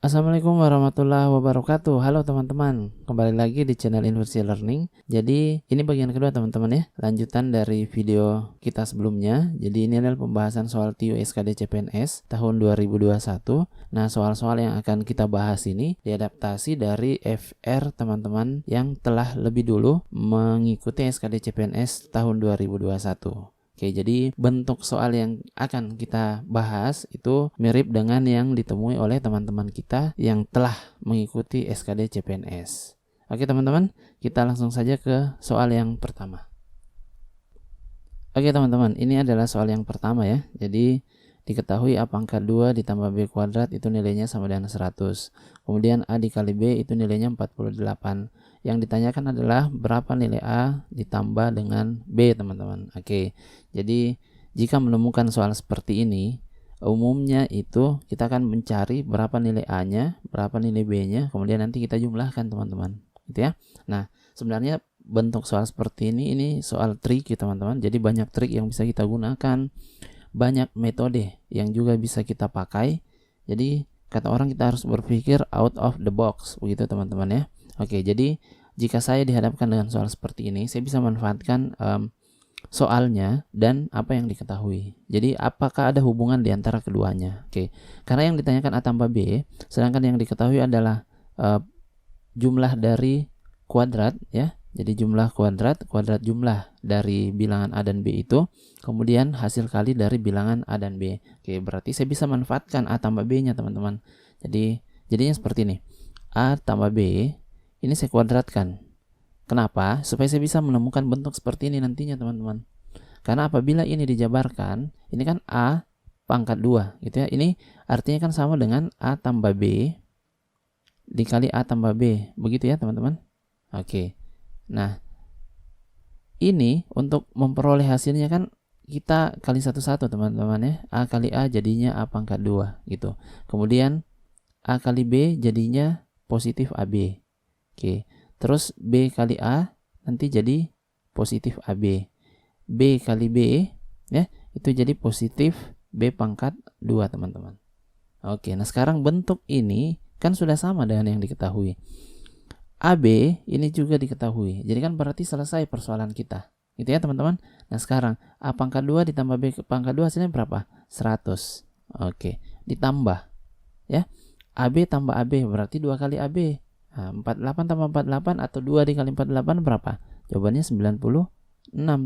Assalamualaikum warahmatullahi wabarakatuh. Halo teman-teman, kembali lagi di channel Inversi Learning. Jadi ini bagian kedua teman-teman ya, lanjutan dari video kita sebelumnya. Jadi ini adalah pembahasan soal TIO SKD CPNS tahun 2021. Nah, soal-soal yang akan kita bahas ini diadaptasi dari FR teman-teman yang telah lebih dulu mengikuti SKD CPNS tahun 2021. Oke, jadi bentuk soal yang akan kita bahas itu mirip dengan yang ditemui oleh teman-teman kita yang telah mengikuti SKD CPNS. Oke teman-teman, kita langsung saja ke soal yang pertama. Oke teman-teman, ini adalah soal yang pertama ya. Jadi diketahui A pangkat 2 ditambah B kuadrat itu nilainya sama dengan 100. Kemudian A dikali B itu nilainya 48. Yang ditanyakan adalah berapa nilai A ditambah dengan B teman-teman. Oke, jadi jika menemukan soal seperti ini, umumnya itu kita akan mencari berapa nilai A-nya, berapa nilai B-nya, kemudian nanti kita jumlahkan teman-teman, gitu ya. Nah, sebenarnya bentuk soal seperti ini soal trik ya teman-teman. Jadi banyak trik yang bisa kita gunakan, banyak metode yang juga bisa kita pakai. Jadi kata orang kita harus berpikir out of the box, begitu teman-teman ya. Oke, jadi jika saya dihadapkan dengan soal seperti ini, saya bisa manfaatkan soalnya dan apa yang diketahui. Jadi apakah ada hubungan di antara keduanya? Oke, karena yang ditanyakan A tambah B, sedangkan yang diketahui adalah jumlah dari kuadrat ya. Jadi jumlah kuadrat jumlah dari bilangan A dan B itu, kemudian hasil kali dari bilangan A dan B. Oke, berarti saya bisa manfaatkan A tambah B-nya teman-teman. Jadi jadinya seperti ini. A tambah B ini saya kuadratkan. Kenapa? Supaya saya bisa menemukan bentuk seperti ini nantinya teman-teman. Karena apabila ini dijabarkan, ini kan A pangkat 2 gitu ya. Ini artinya kan sama dengan A tambah B dikali A tambah B. Begitu ya teman-teman. Oke. Nah, ini untuk memperoleh hasilnya kan kita kali satu-satu teman-teman ya. A kali A jadinya A pangkat 2 gitu. Kemudian A kali B jadinya positif AB. Oke. Terus B kali A nanti jadi positif AB. B kali B ya, itu jadi positif B pangkat 2 teman-teman. Oke, nah sekarang bentuk ini kan sudah sama dengan yang diketahui. AB ini juga diketahui. Jadi kan berarti selesai persoalan kita. Gitu ya teman-teman. Nah sekarang A pangkat 2 ditambah B pangkat 2 hasilnya berapa? 100. Oke, ditambah ya. AB tambah AB berarti 2 kali AB. Nah, 48 tambah 48 atau 2 dikali 48 berapa? Jawabannya 96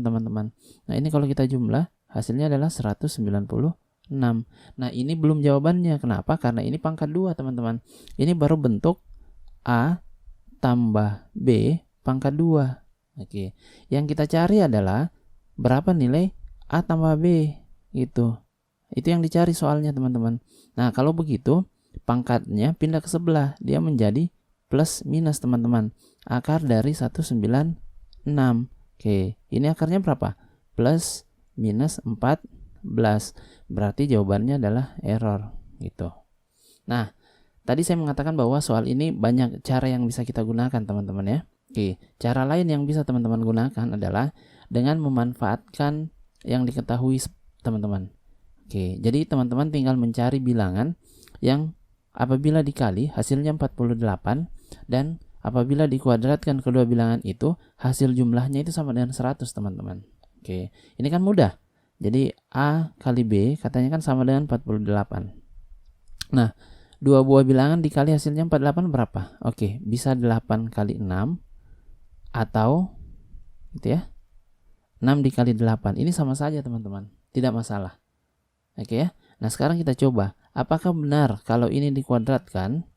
teman-teman. Nah ini kalau kita jumlah hasilnya adalah 196. Nah ini belum jawabannya. Kenapa? Karena ini pangkat 2 teman-teman. Ini baru bentuk A tambah B pangkat 2. Oke. Yang kita cari adalah berapa nilai A tambah B gitu. Itu yang dicari soalnya teman-teman. Nah, kalau begitu pangkatnya pindah ke sebelah, dia menjadi plus minus teman-teman. Akar dari 196. Oke, ini akarnya berapa? Plus minus 14. Berarti jawabannya adalah error gitu. Nah, tadi saya mengatakan bahwa soal ini banyak cara yang bisa kita gunakan teman-teman ya. Oke, cara lain yang bisa teman-teman gunakan adalah dengan memanfaatkan yang diketahui teman-teman. Oke, jadi teman-teman tinggal mencari bilangan yang apabila dikali hasilnya 48 dan apabila dikuadratkan kedua bilangan itu hasil jumlahnya itu sama dengan 100 teman-teman. Oke, ini kan mudah. Jadi A kali B katanya kan sama dengan 48. Nah, dua buah bilangan dikali hasilnya 48 berapa? Oke, bisa 8 kali 6 atau gitu ya. 6 dikali 8. Ini sama saja teman-teman. Tidak masalah. Oke ya. Nah, sekarang kita coba. Apakah benar kalau ini dikuadratkan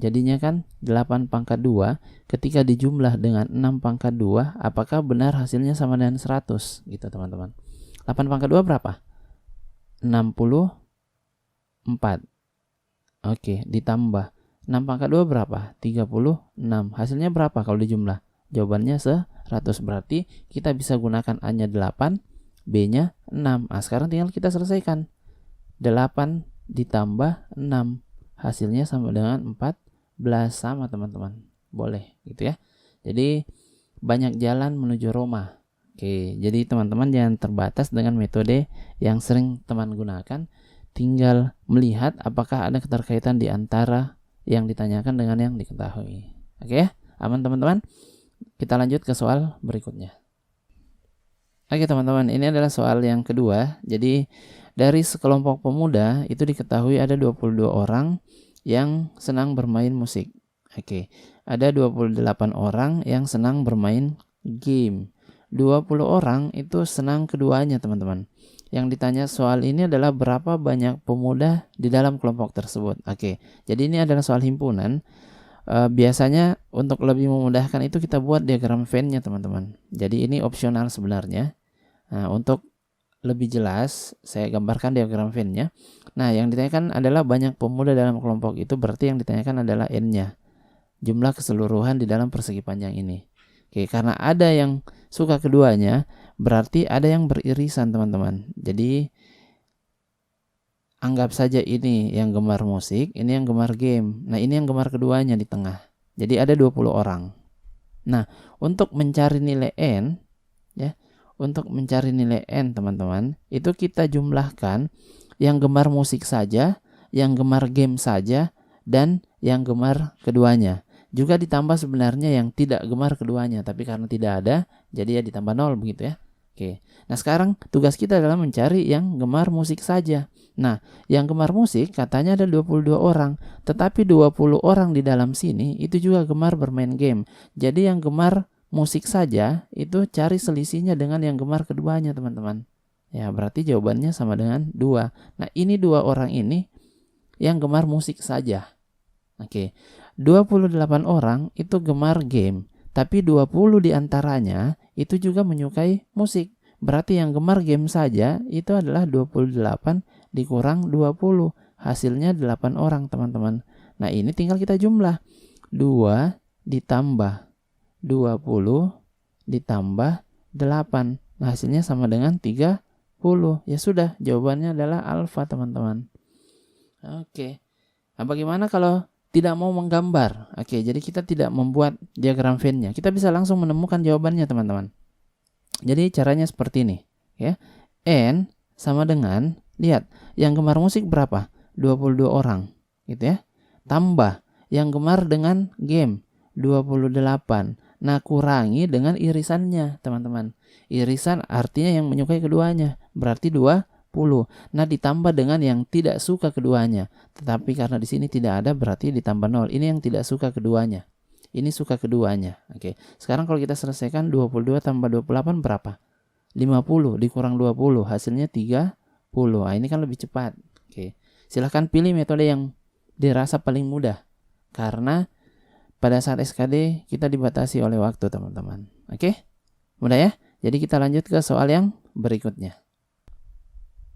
jadinya kan 8 pangkat 2 ketika dijumlah dengan 6 pangkat 2, apakah benar hasilnya sama dengan 100 gitu teman-teman. 8 pangkat 2 berapa? 64. Oke, ditambah 6 pangkat 2 berapa? 36. Hasilnya berapa kalau dijumlah? Jawabannya 100. Berarti kita bisa gunakan A-nya 8, B-nya 6. Nah, sekarang tinggal kita selesaikan. 8 ditambah 6. Hasilnya sama dengan 14. Sama teman-teman. Boleh gitu ya. Jadi banyak jalan menuju Roma. Oke, jadi teman-teman jangan terbatas dengan metode yang sering teman gunakan. Tinggal melihat apakah ada keterkaitan di antara yang ditanyakan dengan yang diketahui. Oke ya, aman teman-teman? Kita lanjut ke soal berikutnya. Oke teman-teman, ini adalah soal yang kedua. Jadi dari sekelompok pemuda itu diketahui ada 22 orang yang senang bermain musik. Oke, ada 28 orang yang senang bermain game. 20 orang itu senang keduanya teman-teman. Yang ditanya soal ini adalah berapa banyak pemuda di dalam kelompok tersebut. Oke, jadi ini adalah soal himpunan. Biasanya untuk lebih memudahkan itu kita buat diagram Venn-nya teman-teman. Jadi ini opsional sebenarnya. Nah, untuk lebih jelas saya gambarkan diagram Venn-nya. Nah, yang ditanyakan adalah banyak pemuda dalam kelompok itu, berarti yang ditanyakan adalah N-nya. Jumlah keseluruhan di dalam persegi panjang ini. Oke, karena ada yang suka keduanya, berarti ada yang beririsan teman-teman. Jadi anggap saja ini yang gemar musik, ini yang gemar game. Nah, ini yang gemar keduanya di tengah. Jadi ada 20 orang. Nah, untuk mencari nilai N, ya, untuk mencari nilai N teman-teman, itu kita jumlahkan yang gemar musik saja, yang gemar game saja, dan yang gemar keduanya. Juga ditambah sebenarnya yang tidak gemar keduanya, tapi karena tidak ada, jadi ya ditambah 0 begitu ya. Oke. Nah, sekarang tugas kita adalah mencari yang gemar musik saja. Nah, yang gemar musik katanya ada 22 orang, tetapi 20 orang di dalam sini itu juga gemar bermain game. Jadi yang gemar musik saja itu cari selisihnya dengan yang gemar keduanya teman-teman. Ya, berarti jawabannya sama dengan 2. Nah, ini 2 orang ini yang gemar musik saja. Oke. 28 orang itu gemar game, tapi 20 diantaranya itu juga menyukai musik. Berarti yang gemar game saja itu adalah 28 dikurang 20. Hasilnya 8 orang teman-teman. Nah, ini tinggal kita jumlah. 2 ditambah 20 ditambah 8. Nah, hasilnya sama dengan 30. Ya sudah, jawabannya adalah alfa teman-teman. Oke. Nah, bagaimana kalau tidak mau menggambar? Oke, jadi kita tidak membuat diagram Venn-nya. Kita bisa langsung menemukan jawabannya teman-teman. Jadi caranya seperti ini, ya. N sama dengan, lihat, yang gemar musik berapa? 22 orang, gitu ya. Tambah yang gemar dengan game 28. Nah, kurangi dengan irisannya, teman-teman. Irisan artinya yang menyukai keduanya, berarti 20. Nah, ditambah dengan yang tidak suka keduanya. Tetapi karena di sini tidak ada, berarti ditambah 0. Ini yang tidak suka keduanya. Ini suka keduanya. Oke. Sekarang kalau kita selesaikan 22 tambah 28 berapa? 50 dikurang 20, hasilnya 30. Nah, ini kan lebih cepat. Oke. Silahkan pilih metode yang dirasa paling mudah. Karena pada saat SKD kita dibatasi oleh waktu teman-teman. Oke? Mudah ya? Jadi kita lanjut ke soal yang berikutnya.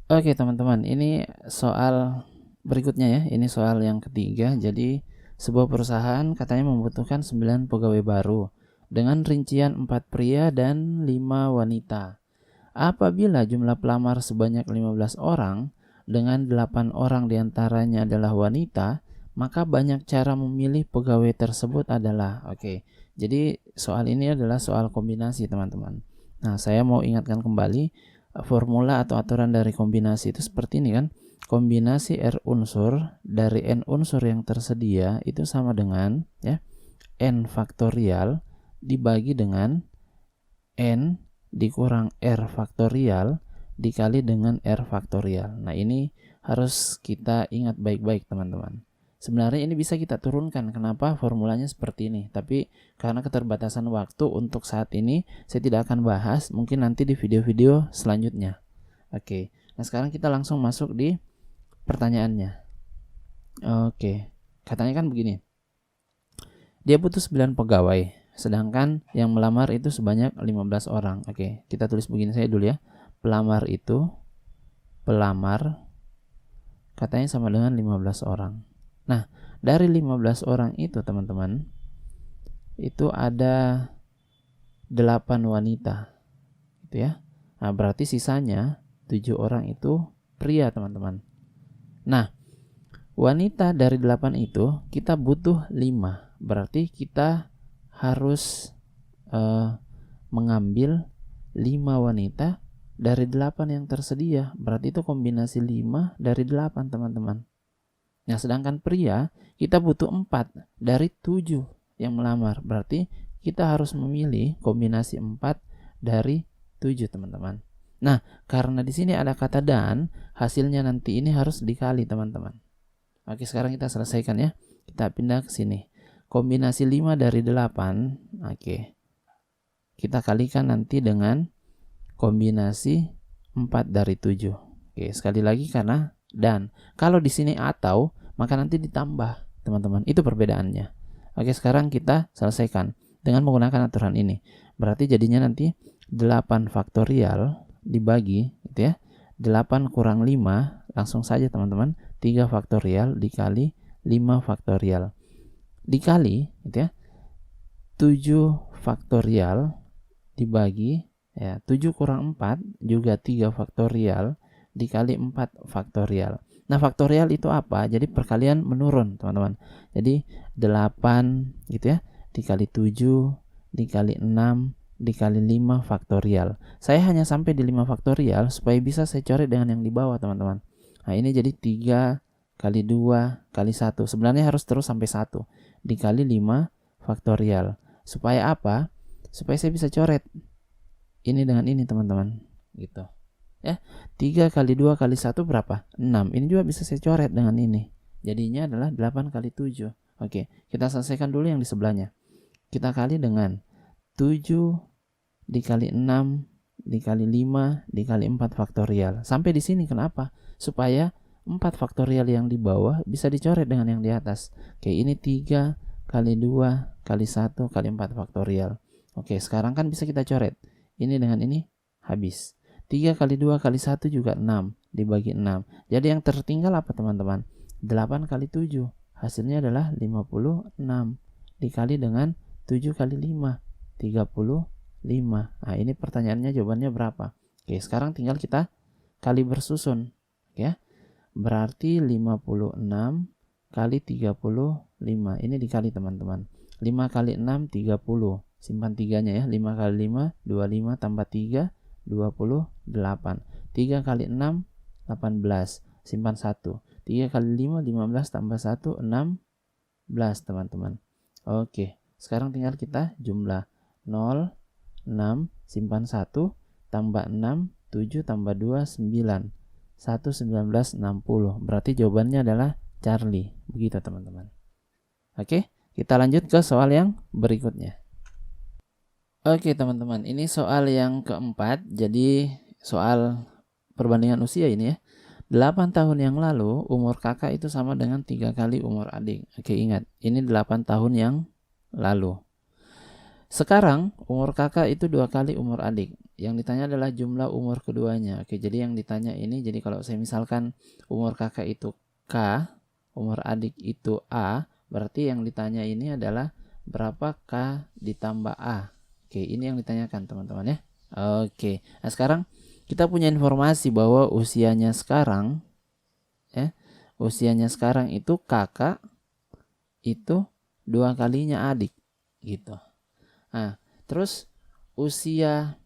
Oke teman-teman, ini soal berikutnya ya. Ini soal yang ketiga. Jadi sebuah perusahaan katanya membutuhkan 9 pegawai baru dengan rincian 4 pria dan 5 wanita. Apabila jumlah pelamar sebanyak 15 orang dengan 8 orang diantaranya adalah wanita, maka banyak cara memilih pegawai tersebut adalah, oke. Jadi soal ini adalah soal kombinasi teman-teman. Nah, saya mau ingatkan kembali formula atau aturan dari kombinasi itu seperti ini kan. Kombinasi R unsur dari N unsur yang tersedia itu sama dengan ya N faktorial dibagi dengan N dikurang R faktorial dikali dengan R faktorial. Nah, ini harus kita ingat baik-baik teman-teman. Sebenarnya ini bisa kita turunkan. Kenapa formulanya seperti ini? Tapi karena keterbatasan waktu untuk saat ini saya tidak akan bahas. Mungkin nanti di video-video selanjutnya. Oke. Nah, sekarang kita langsung masuk di pertanyaannya. Oke. Katanya kan begini. Dia butuh 9 pegawai, sedangkan yang melamar itu sebanyak 15 orang. Oke, kita tulis begini saya dulu ya. Pelamar katanya sama dengan 15 orang. Nah, dari 15 orang itu teman-teman, itu ada 8 wanita gitu ya. Nah, berarti sisanya 7 orang itu pria teman-teman. Nah, wanita dari 8 itu kita butuh 5. Berarti kita harus mengambil 5 wanita dari 8 yang tersedia. Berarti itu kombinasi 5 dari 8 teman-teman. Nah, sedangkan pria kita butuh 4 dari 7 yang melamar. Berarti kita harus memilih kombinasi 4 dari 7, teman-teman. Nah, karena di sini ada kata dan, hasilnya nanti ini harus dikali, teman-teman. Oke, sekarang kita selesaikan ya. Kita pindah ke sini. Kombinasi 5 dari 8. Oke. Kita kalikan nanti dengan kombinasi 4 dari 7. Oke, sekali lagi karena dan. Kalau di sini atau, maka nanti ditambah, teman-teman. Itu perbedaannya. Oke, sekarang kita selesaikan dengan menggunakan aturan ini. Berarti jadinya nanti 8 faktorial dibagi gitu ya. 8 kurang 5, langsung saja teman-teman, 3 faktorial dikali 5 faktorial. Dikali gitu ya. 7 faktorial dibagi ya, 7 kurang 4 juga 3 faktorial dikali 4 faktorial. Nah, faktorial itu apa? Jadi perkalian menurun, teman-teman. Jadi 8 gitu ya, dikali 7 dikali 6 dikali 5 faktorial. Saya hanya sampai di 5 faktorial supaya bisa saya coret dengan yang di bawah, teman-teman. Nah, ini jadi 3 kali 2 kali 1. Sebenarnya harus terus sampai 1 dikali 5 faktorial. Supaya apa? Supaya saya bisa coret ini dengan ini, teman-teman. Gitu. Ya, 3 kali 2 kali 1 berapa? 6. Ini juga bisa saya coret dengan ini. Jadinya adalah 8 kali 7. Oke, kita selesaikan dulu yang di sebelahnya. Kita kali dengan 7 dikali 6 dikali 5 dikali 4 faktorial. Sampai di sini kenapa? Supaya 4 faktorial yang di bawah bisa dicoret dengan yang di atas. Oke, ini 3 kali 2 kali 1 kali 4 faktorial. Oke, sekarang kan bisa kita coret. Ini dengan ini habis. 3 kali 2 kali 1 juga 6 dibagi 6. Jadi yang tertinggal apa, teman-teman? 8 kali 7. Hasilnya adalah 56 dikali dengan 7 kali 5. 35. Nah, ini pertanyaannya jawabannya berapa? Oke, sekarang tinggal kita kali bersusun. Ya. Berarti 56 kali 35. Ini dikali, teman-teman. 5 kali 6, 30. Simpan 3-nya ya. 5 kali 5, 25 tambah 3, 28. 3 kali 6, 18. Simpan 1. 3 kali 5, 15 tambah 1, 16, teman-teman. Oke, sekarang tinggal kita jumlah. 0, 6, simpan 1, tambah 6, 7 tambah 2, 9. 1, 19, 60. Berarti jawabannya adalah Charlie. Begitu, teman-teman. Oke, kita lanjut ke soal yang berikutnya. Oke, teman-teman, ini soal yang keempat. Jadi soal perbandingan usia ini ya. 8 tahun yang lalu umur kakak itu sama dengan 3 kali umur adik. Oke, ingat, ini 8 tahun yang lalu. Sekarang umur kakak itu 2 kali umur adik. Yang ditanya adalah jumlah umur keduanya. Oke, jadi yang ditanya ini, jadi kalau saya misalkan umur kakak itu K, umur adik itu A, berarti yang ditanya ini adalah berapa K ditambah A. Oke, ini yang ditanyakan, teman-teman ya. Oke, nah sekarang kita punya informasi bahwa usianya sekarang ya, usianya sekarang itu kakak itu 2 kalinya adik gitu. Nah, terus usia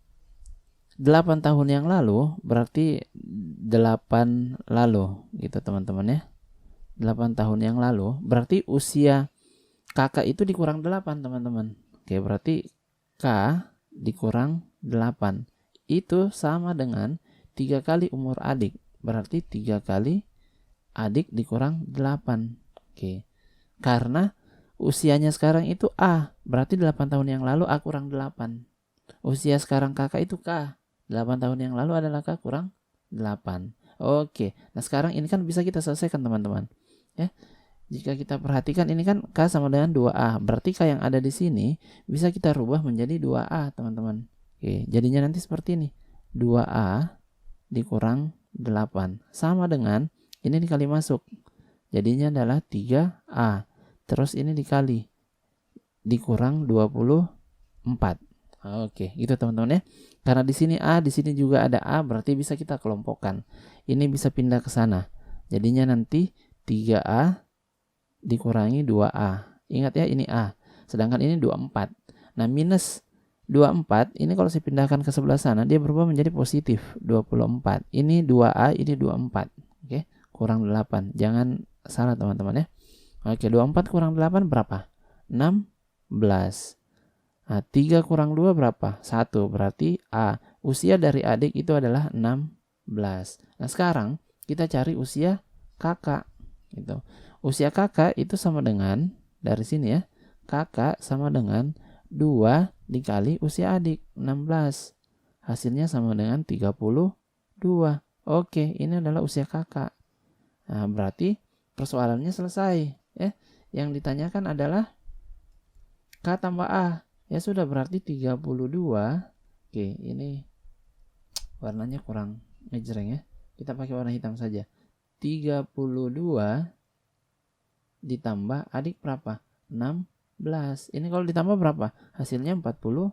8 tahun yang lalu berarti 8 lalu gitu, teman-teman ya. 8 tahun yang lalu berarti usia kakak itu dikurang 8, teman-teman. Oke, berarti K dikurang 8 itu sama dengan 3 kali umur adik. Berarti 3 kali adik dikurang 8. Oke. Karena usianya sekarang itu A, berarti 8 tahun yang lalu A kurang 8. Usia sekarang kakak itu K, 8 tahun yang lalu adalah K kurang 8. Oke, nah sekarang ini kan bisa kita selesaikan, teman-teman ya. Jika kita perhatikan ini kan K sama dengan 2A, berarti K yang ada di sini bisa kita rubah menjadi 2A, teman-teman. Oke, jadinya nanti seperti ini, 2A dikurang 8 sama dengan ini dikali masuk, jadinya adalah 3A. Terus ini dikali dikurang 24. Oke, gitu, teman-teman ya. Karena di sini A, di sini juga ada A, berarti bisa kita kelompokkan. Ini bisa pindah ke sana. Jadinya nanti 3A dikurangi 2A. Ingat ya, ini A. Sedangkan ini 24. Nah, minus 24 ini kalau saya pindahkan ke sebelah sana dia berubah menjadi positif 24. Ini 2A, ini 24. Oke, kurang 8. Jangan salah teman-teman ya. Oke, 24 kurang 8 berapa? 16. Nah, 3 kurang 2 berapa? 1. Berarti A. Usia dari adik itu adalah 16. Nah, sekarang kita cari usia kakak. Gitu. Usia kakak itu sama dengan, dari sini ya, kakak sama dengan 2 dikali usia adik, 16. Hasilnya sama dengan 32. Oke, ini adalah usia kakak. Nah, berarti persoalannya selesai. Yang ditanyakan adalah K tambah A. Ya sudah, berarti 32. Oke, ini warnanya kurang ngejreng ya. Kita pakai warna hitam saja. 32 ditambah adik berapa? 16. Ini kalau ditambah berapa? Hasilnya 48.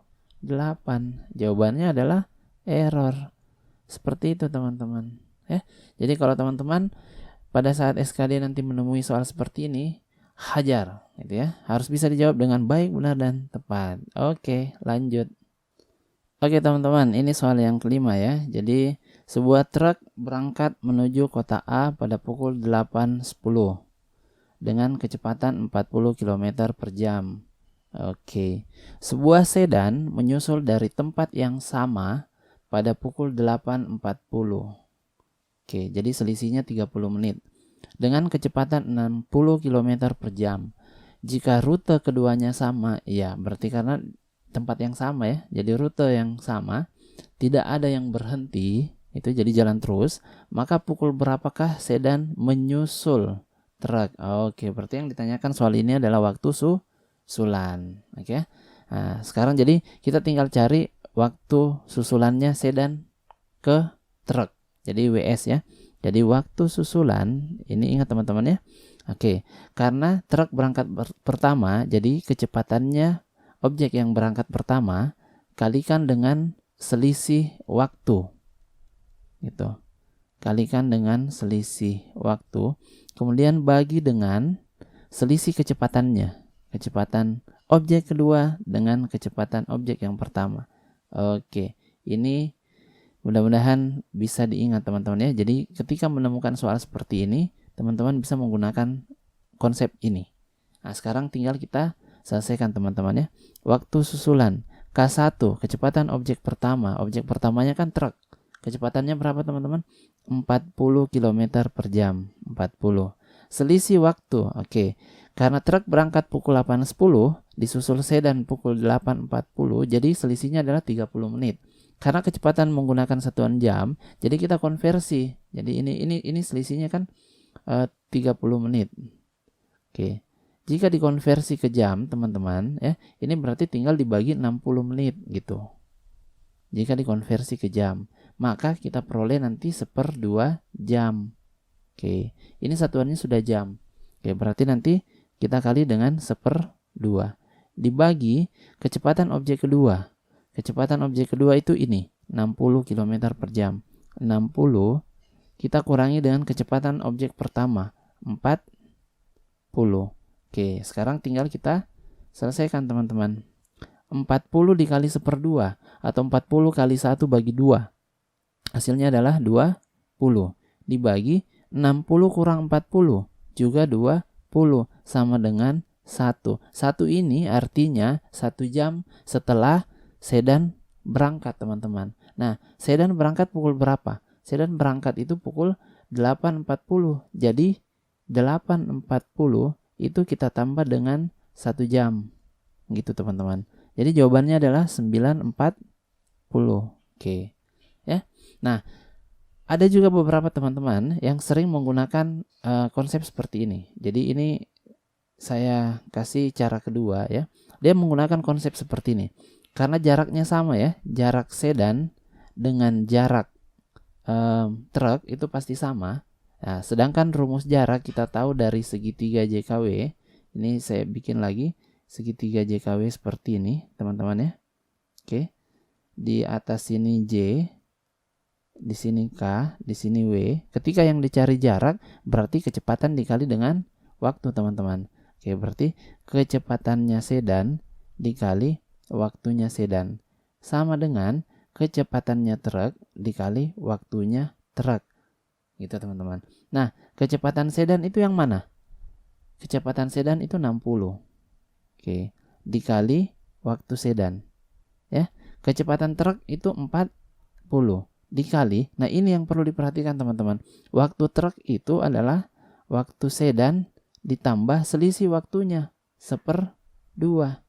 Jawabannya adalah error. Seperti itu teman-teman. Jadi kalau teman-teman pada saat SKD nanti menemui soal seperti ini, hajar gitu ya. Harus bisa dijawab dengan baik, benar, dan tepat. Oke, lanjut. Oke teman-teman, ini soal yang kelima ya. Jadi sebuah truk berangkat menuju kota A pada pukul 8.10 dengan kecepatan 40 km per jam. Oke. Sebuah sedan menyusul dari tempat yang sama pada pukul 8.40. Oke, jadi selisihnya 30 menit. Dengan kecepatan 60 km per jam. Jika rute keduanya sama, ya berarti karena tempat yang sama ya, jadi rute yang sama, tidak ada yang berhenti, itu jadi jalan terus, maka pukul berapakah sedan menyusul truk? Oke, berarti yang ditanyakan soal ini adalah waktu susulan. Oke. Nah, sekarang jadi kita tinggal cari waktu susulannya sedan ke truk. Jadi WS ya. Jadi waktu susulan, ini ingat teman-teman ya. Oke, karena truk berangkat pertama, jadi kecepatannya objek yang berangkat pertama kalikan dengan selisih waktu. Gitu. Kalikan dengan selisih waktu, kemudian bagi dengan selisih kecepatannya. Kecepatan objek kedua dengan kecepatan objek yang pertama. Oke, ini mudah-mudahan bisa diingat teman-teman ya. Jadi ketika menemukan soal seperti ini, teman-teman bisa menggunakan konsep ini. Nah, sekarang tinggal kita selesaikan teman-teman ya. Waktu susulan K1, kecepatan objek pertama. Objek pertamanya kan truk. Kecepatannya berapa teman-teman? 40 km per jam. 40. Selisih waktu. Oke. Karena truk berangkat pukul 8.10, disusul sedan pukul 8.40, jadi selisihnya adalah 30 menit. Karena kecepatan menggunakan satuan jam, jadi kita konversi. Jadi ini selisihnya kan 30 menit. Oke. Jika dikonversi ke jam, teman-teman, ya, ini berarti tinggal dibagi 60 menit gitu. Jika dikonversi ke jam, maka kita peroleh nanti 1/2 jam. Oke. Ini satuannya sudah jam. Oke, berarti nanti kita kali dengan 1/2 dibagi kecepatan objek kedua. Kecepatan objek kedua itu ini, 60 km per jam. 60 kita kurangi dengan kecepatan objek pertama, 40. Oke, sekarang tinggal kita selesaikan teman-teman. 40 dikali 1/2 atau 40 kali 1 bagi 2. Hasilnya adalah 20. Dibagi 60 kurang 40 juga 20 sama dengan 1. 1 ini artinya 1 jam setelah sedan berangkat teman-teman. Nah, sedan berangkat pukul berapa? Sedan berangkat itu pukul 8.40. Jadi 8.40 itu kita tambah dengan 1 jam. Gitu teman-teman. Jadi jawabannya adalah 9.40. Oke. Ya. Nah, ada juga beberapa teman-teman yang sering menggunakan konsep seperti ini. Jadi ini saya kasih cara kedua ya. Dia menggunakan konsep seperti ini. Karena jaraknya sama ya, jarak sedan dengan jarak truk itu pasti sama. Nah, sedangkan rumus jarak kita tahu dari segitiga JKW. Ini saya bikin lagi segitiga JKW seperti ini, teman-teman ya. Oke. Di atas sini J, di sini K, di sini W. Ketika yang dicari jarak, berarti kecepatan dikali dengan waktu, teman-teman. Oke, berarti kecepatannya sedan dikali waktunya sedan sama dengan kecepatannya truk dikali waktunya truk. Gitu teman-teman. Nah, Kecepatan sedan itu yang mana? Kecepatan sedan itu 60. Oke, dikali waktu sedan. Ya. Kecepatan truk itu 40 dikali. Nah, ini yang perlu diperhatikan teman-teman. Waktu truk itu adalah waktu sedan ditambah selisih waktunya 1/2.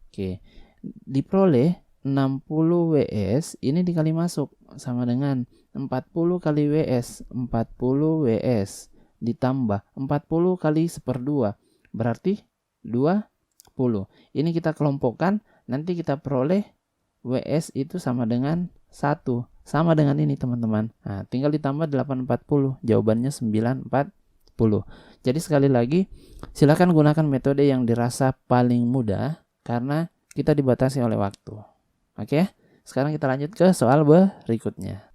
Oke. Diperoleh 60 WS ini dikali masuk sama dengan 40 kali WS. 40 WS ditambah 40 kali 1/2 berarti 20. Ini kita kelompokkan, nanti kita peroleh WS itu sama dengan 1. Sama dengan ini teman-teman. Nah, tinggal ditambah 840. Jawabannya 940. Jadi sekali lagi, silakan gunakan metode yang dirasa paling mudah karena kita dibatasi oleh waktu. Oke, sekarang kita lanjut ke soal berikutnya.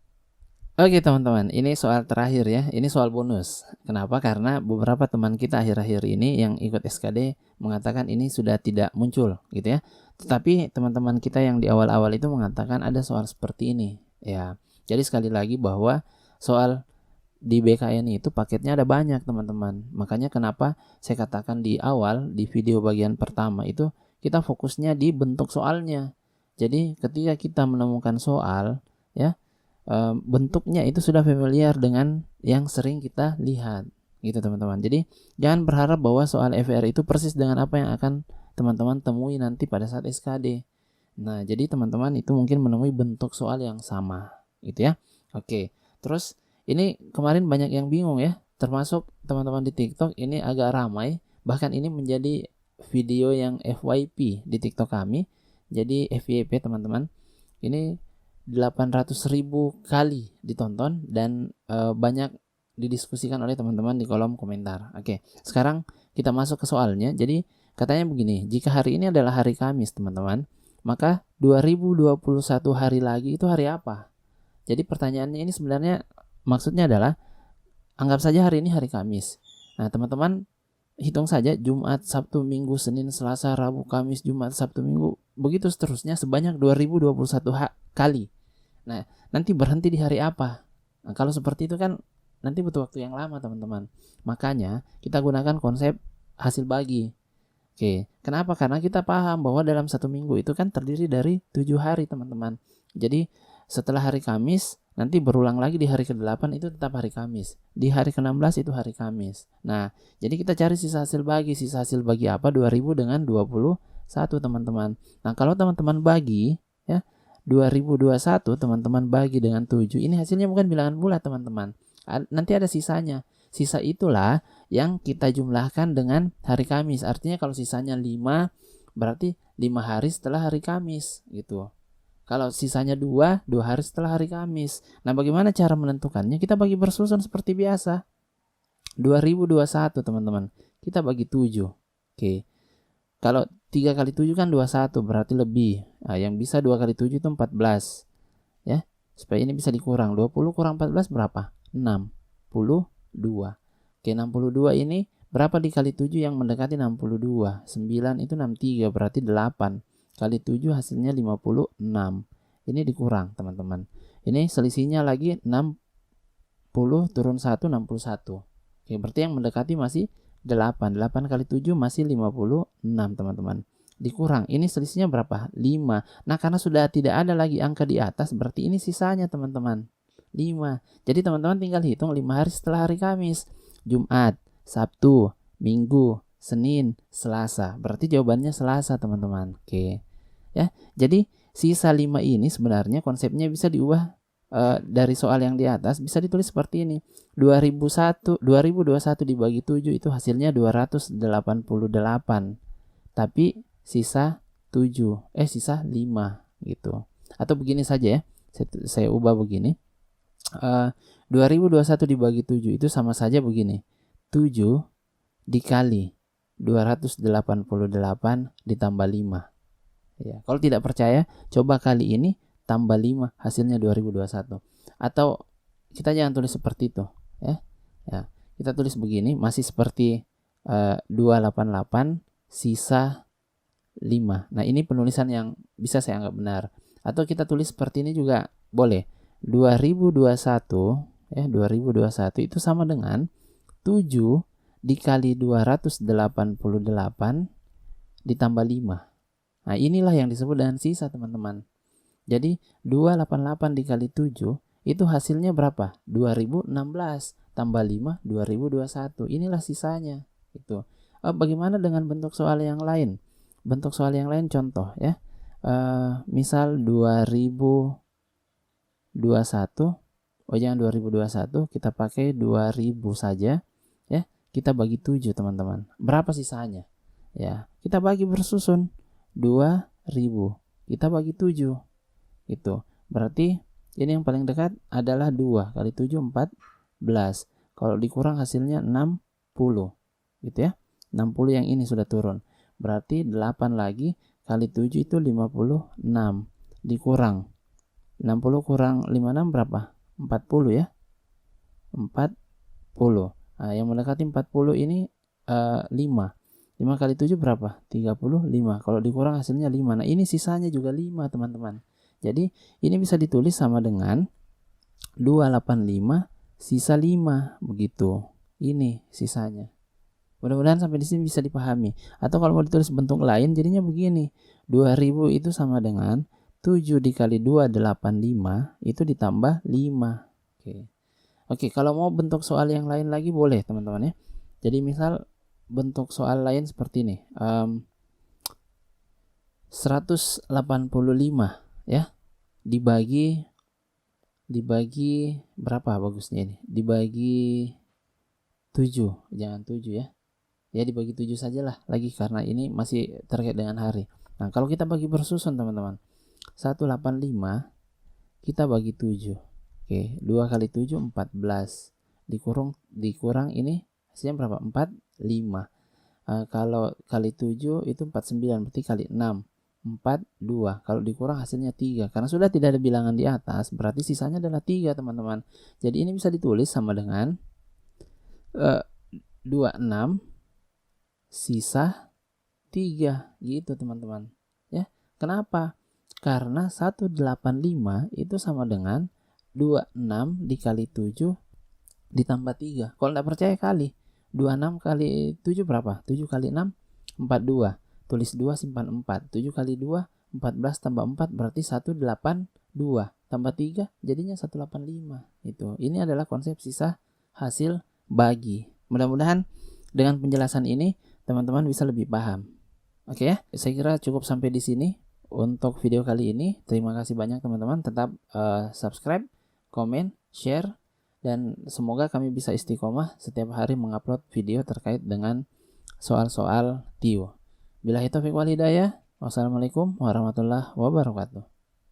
Oke teman-teman, ini soal terakhir ya. Ini soal bonus. Kenapa? Karena beberapa teman kita akhir-akhir ini yang ikut SKD mengatakan ini sudah tidak muncul gitu ya. Tetapi teman-teman kita yang di awal-awal itu mengatakan ada soal seperti ini ya. Jadi sekali lagi bahwa soal di BKN itu paketnya ada banyak teman-teman. Makanya kenapa saya katakan di awal di video bagian pertama itu kita fokusnya di bentuk soalnya. Jadi ketika kita menemukan soal ya, bentuknya itu sudah familiar dengan yang sering kita lihat gitu teman-teman. Jadi jangan berharap bahwa soal FR itu persis dengan apa yang akan teman-teman temui nanti pada saat SKD. Nah, jadi teman-teman itu mungkin menemui bentuk soal yang sama gitu ya. Oke, terus ini kemarin banyak yang bingung ya, termasuk teman-teman di TikTok ini agak ramai, bahkan ini menjadi video yang FYP di TikTok kami. Jadi FYP teman-teman, ini 800.000 kali ditonton dan banyak didiskusikan oleh teman-teman di kolom komentar. Oke, sekarang kita masuk ke soalnya. Jadi katanya begini, jika hari ini adalah hari Kamis teman-teman, maka 2021 hari lagi itu hari apa? Jadi pertanyaannya ini sebenarnya maksudnya adalah anggap saja hari ini hari Kamis. Nah teman-teman hitung saja Jumat, Sabtu, Minggu, Senin, Selasa, Rabu, Kamis, Jumat, Sabtu, Minggu, begitu seterusnya sebanyak 2021 kali. Nah, nanti berhenti di hari apa? Nah, kalau seperti itu kan nanti butuh waktu yang lama teman-teman. Makanya kita gunakan konsep hasil bagi. Oke, kenapa? Karena kita paham bahwa dalam satu minggu itu kan terdiri dari 7 hari teman-teman. Jadi setelah hari Kamis, nanti berulang lagi di hari ke-8 itu tetap hari Kamis. Di hari ke-16 itu hari Kamis. Nah, jadi kita cari sisa hasil bagi. Sisa hasil bagi apa? 2000 dengan 21 teman-teman. Nah, kalau teman-teman bagi ya 2021 teman-teman bagi dengan 7, ini hasilnya bukan bilangan bulat teman-teman. Nanti ada sisanya. Sisa itulah yang kita jumlahkan dengan hari Kamis. Artinya kalau sisanya 5, berarti 5 hari setelah hari Kamis gitu. Kalau sisanya 2 hari setelah hari Kamis. Nah, bagaimana cara menentukannya? Kita bagi bersusun seperti biasa. 2021 teman-teman. Kita bagi 7. Oke. Kalau 3 kali 7 kan 21, berarti lebih. Nah, yang bisa 2 kali 7 itu 14. Ya. Supaya ini bisa dikurang. 20 kurang 14 berapa? 62. Oke, 62 ini berapa dikali 7 yang mendekati 62? 9 itu 63, berarti 8. Kali 7 hasilnya 56. Ini dikurang teman-teman. Ini selisihnya lagi 60 turun 1, 61. Oke, berarti yang mendekati masih 8. 8 kali 7 masih 56 teman-teman. Dikurang, ini selisihnya berapa? 5. Nah, karena sudah tidak ada lagi angka di atas, berarti ini sisanya teman-teman 5. Jadi teman-teman tinggal hitung 5 hari setelah hari Kamis. Jumat, Sabtu, Minggu, Senin, Selasa. Berarti jawabannya Selasa teman-teman. Oke. Ya, jadi sisa 5 ini sebenarnya konsepnya bisa diubah dari soal yang di atas, bisa ditulis seperti ini. 2021 dibagi 7 itu hasilnya 288. Tapi sisa 5 gitu. Atau begini saja ya. Saya ubah begini. 2021 dibagi 7 itu sama saja begini. 7 dikali 288 ditambah 5. Ya, kalau tidak percaya, coba kali ini tambah 5, hasilnya 2021. Atau kita jangan tulis seperti itu, ya. Ya, kita tulis begini, masih seperti 288 sisa 5. Nah, ini penulisan yang bisa saya anggap benar. Atau kita tulis seperti ini juga boleh. 2021 ya, 2021 itu sama dengan 7 dikali 288 ditambah 5. Nah, inilah yang disebut dengan sisa, teman-teman. Jadi 288 dikali 7 itu hasilnya berapa? 2016 tambah 5 2021. Inilah sisanya. Itu. Bagaimana dengan bentuk soal yang lain? Bentuk soal yang lain contoh ya. Misal 2021. Jangan 2021, kita pakai 2000 saja ya. Kita bagi 7, teman-teman. Berapa sisanya? Ya, kita bagi bersusun. 2000 kita bagi 7, itu berarti ini yang paling dekat adalah 2 kali 7 14. Kalau dikurang hasilnya 60, gitu ya. 60 yang ini sudah turun, berarti 8 lagi kali 7 itu 56, dikurang 60 kurang 56 berapa? 40 ya, 40. Nah, yang mendekati 40 ini 5 kali 7 berapa? 35. Kalau dikurang hasilnya 5. Nah, ini sisanya juga 5, teman-teman. Jadi, ini bisa ditulis sama dengan 285 sisa 5. Begitu. Ini sisanya. Mudah-mudahan sampai di sini bisa dipahami. Atau kalau mau ditulis bentuk lain, jadinya begini. 2000 itu sama dengan 7 dikali 285 itu ditambah 5. Oke, kalau mau bentuk soal yang lain lagi boleh, teman-teman ya. Jadi misal bentuk soal lain seperti ini, 185 ya, dibagi berapa bagusnya ini? Dibagi 7, jangan 7 ya. Ya, dibagi 7 sajalah lagi karena ini masih terkait dengan hari. Nah, kalau kita bagi bersusun, teman-teman, 185 kita bagi 7. Oke, 2 kali 7 14. Dikurang ini hasilnya berapa? 45. Kalau kali 7 itu 49, berarti kali 6 42. Kalau dikurang hasilnya 3. Karena sudah tidak ada bilangan di atas, berarti sisanya adalah 3, teman-teman. Jadi ini bisa ditulis sama dengan 26 sisa 3 gitu, teman-teman. Ya. Kenapa? Karena 185 itu sama dengan 26 dikali 7 ditambah 3. Kalau tidak percaya kali. 26 kali 7 berapa? 7 kali 6 42. Tulis 2 simpan 4. 7 kali 2 14 tambah 4 berarti 182 tambah 3 jadinya 185. Itu. Ini adalah konsep sisa hasil bagi. Mudah-mudahan dengan penjelasan ini teman-teman bisa lebih paham. Oke ya, saya kira cukup sampai di sini untuk video kali ini. Terima kasih banyak, teman-teman. Tetap subscribe, komen, share, dan semoga kami bisa istiqomah setiap hari mengupload video terkait dengan soal-soal TIO. Billahi taufiq wal hidayah. Wassalamualaikum warahmatullahi wabarakatuh.